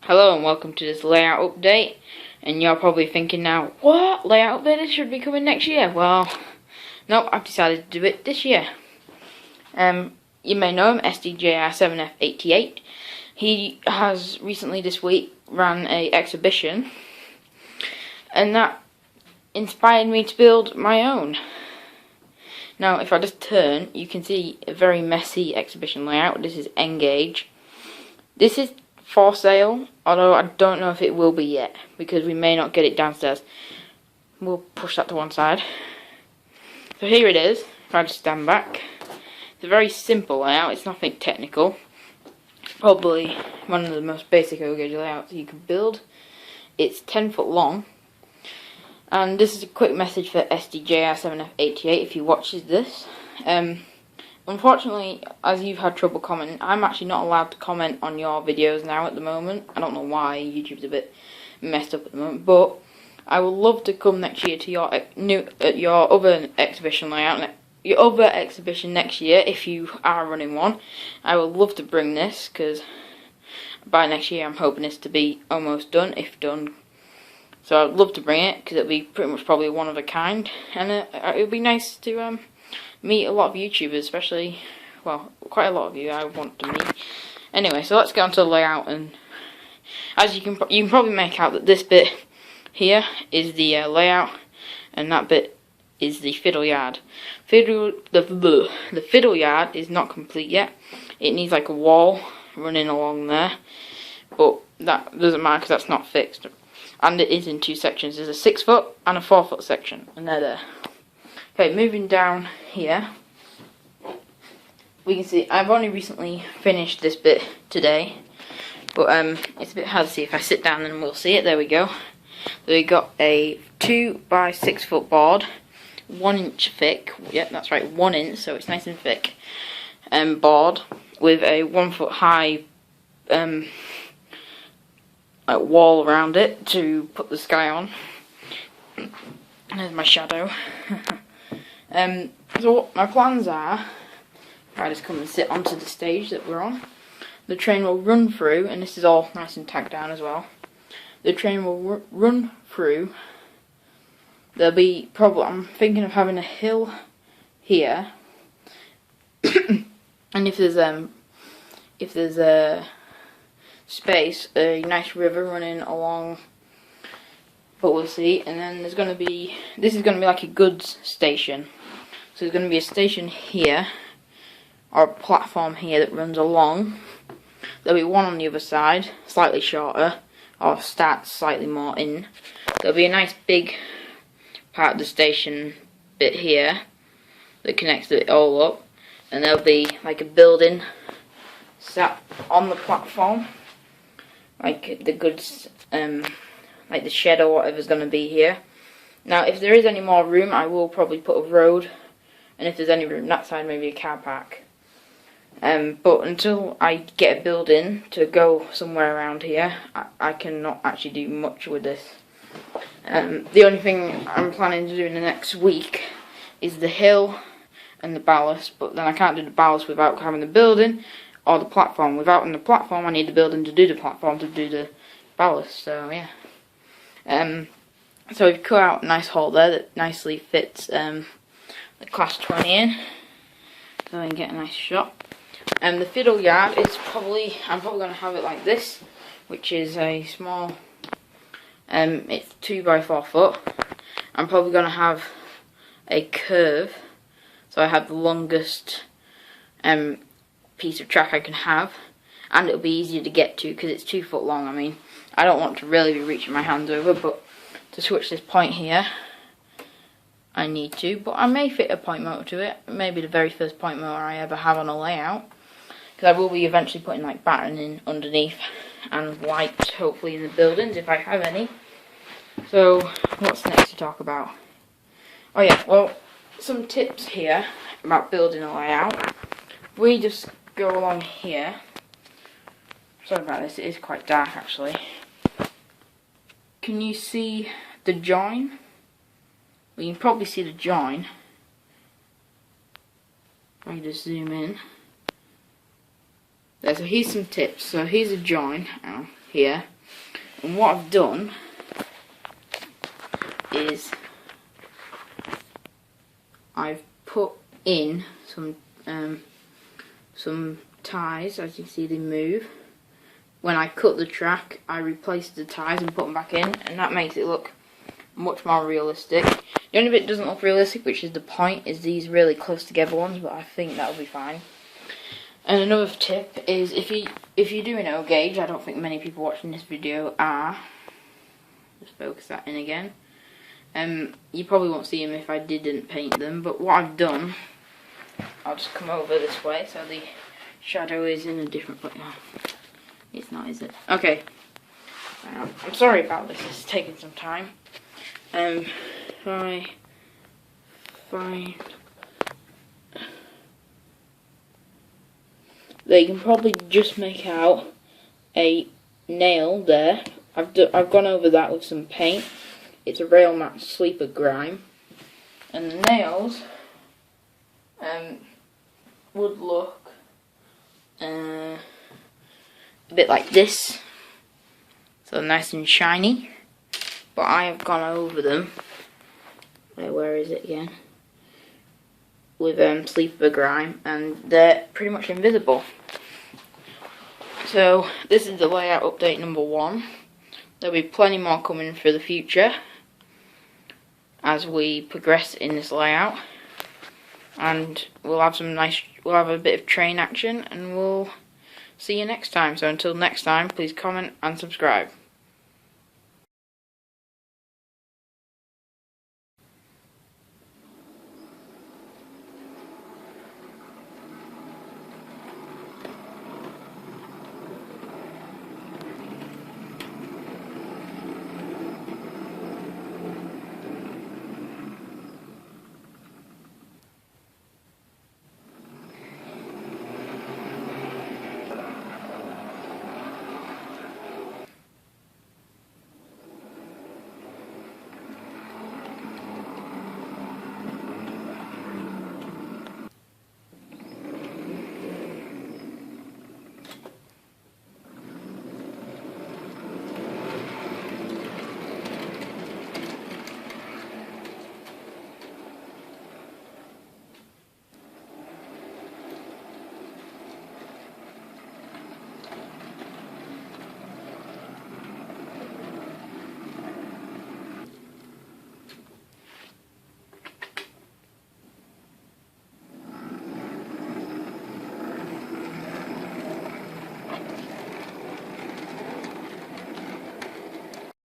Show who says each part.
Speaker 1: Hello and welcome to this layout update. And you're probably thinking now, what? Layout update? This should be coming next year. Well, no, I've decided to do it this year. You may know him, SDJR7F88. He has recently this week ran a exhibition, and that inspired me to build my own. Now, if I just turn, you can see a very messy exhibition layout. This is Engage. This is for sale, although I don't know if it will be yet, because we may not get it downstairs. We'll push that to one side. So here it is, if I just stand back. It's a very simple layout, it's nothing technical. Probably one of the most basic O-Gauge layouts you can build. It's 10 foot long. And this is a quick message for SDJR7F88 if he watches this. Unfortunately, as you've had trouble commenting, I'm actually not allowed to comment on your videos now at the moment. I don't know why, YouTube's a bit messed up at the moment, but I would love to come next year to your other exhibition layout, your other exhibition next year if you are running one. I would love to bring this, because by next year I'm hoping this to be almost done, if done. So I'd love to bring it, because it'll be pretty much probably one of a kind, and it would be nice to meet a lot of YouTubers, especially, well, quite a lot of you I want to meet. Anyway, so let's get on to the layout, and as you can probably make out that this bit here is the layout, and that bit is the fiddle yard. The fiddle yard is not complete yet. It needs like a wall running along there, but that doesn't matter because that's not fixed. And it is in two sections. There's a 6 foot and a 4 foot section, and they're there. Okay, moving down here, we can see I've only recently finished this bit today, but it's a bit hard to see. If I sit down, then we'll see it. There we go. So we got a 2 by 6 foot board, 1 inch thick. Yeah, that's right, 1 inch, so it's nice and thick. Board with a 1 foot high wall around it to put the sky on. There's my shadow. So what my plans are, if I just come and sit onto the stage that we're on, the train will run through, and this is all nice and tacked down as well. The train will run through. There'll be I'm thinking of having a hill here, and if there's a space, a nice river running along. But we'll see. And then this is going to be like a goods station. So there's going to be a station here, or a platform here that runs along. There'll be one on the other side, slightly shorter, or starts slightly more in. There'll be a nice big part of the station bit here that connects it all up. And there'll be like a building sat on the platform, like the goods, like the shed or whatever's going to be here. Now, if there is any more room, I will probably put a road, and if there's any room that side, maybe a car park. But until I get a building to go somewhere around here, I cannot actually do much with this. The only thing I'm planning to do in the next week is the hill and the ballast, but then I can't do the ballast without having the building or the platform. Without the platform, I need the building to do the platform to do the ballast, so yeah. So we've cut out a nice hole there that nicely fits the Class 20 in, so I can get a nice shot. The fiddle yard is I'm probably going to have it like this, which is a small, it's 2 by 4 foot. I'm probably going to have a curve, so I have the longest piece of track I can have, and it'll be easier to get to because it's 2 foot long. I mean, I don't want to really be reaching my hands over, but to switch this point here, I need to. But I may fit a point motor to it. Maybe the very first point motor I ever have on a layout, because I will be eventually putting like batten in underneath and lights, hopefully, in the buildings if I have any. So what's next to talk about? Oh yeah, well, some tips here about building a layout. We just go along here. Sorry about this, it is quite dark actually. Can you see the join? Well, you can probably see the join. If I just zoom in. There, so here's some tips. So here's a join. Oh, here. And what I've done is I've put in some ties. As you see, they move. When I cut the track, I replaced the ties and put them back in, and that makes it look much more realistic. The only bit that doesn't look realistic, which is the point, is these really close together ones, but I think that'll be fine. And another tip is if you're doing O gauge, I don't think many people watching this video are. Just focus that in again. You probably won't see them if I didn't paint them, but what I've done, I'll just come over this way so the shadow is in a different place. No, it's not, is it? Okay. I'm sorry about this. It's taking some time. If I find there, you can probably just make out a nail there. I've gone over that with some paint. It's a Rail Matte Sleeper Grime, and the nails would look a bit like this, so nice and shiny. But I have gone over them. Where is it again? With Sleeper Grime, and they're pretty much invisible. So this is the layout update number 1. There'll be plenty more coming for the future as we progress in this layout, and we'll have a bit of train action, and we'll see you next time. So until next time, please comment and subscribe.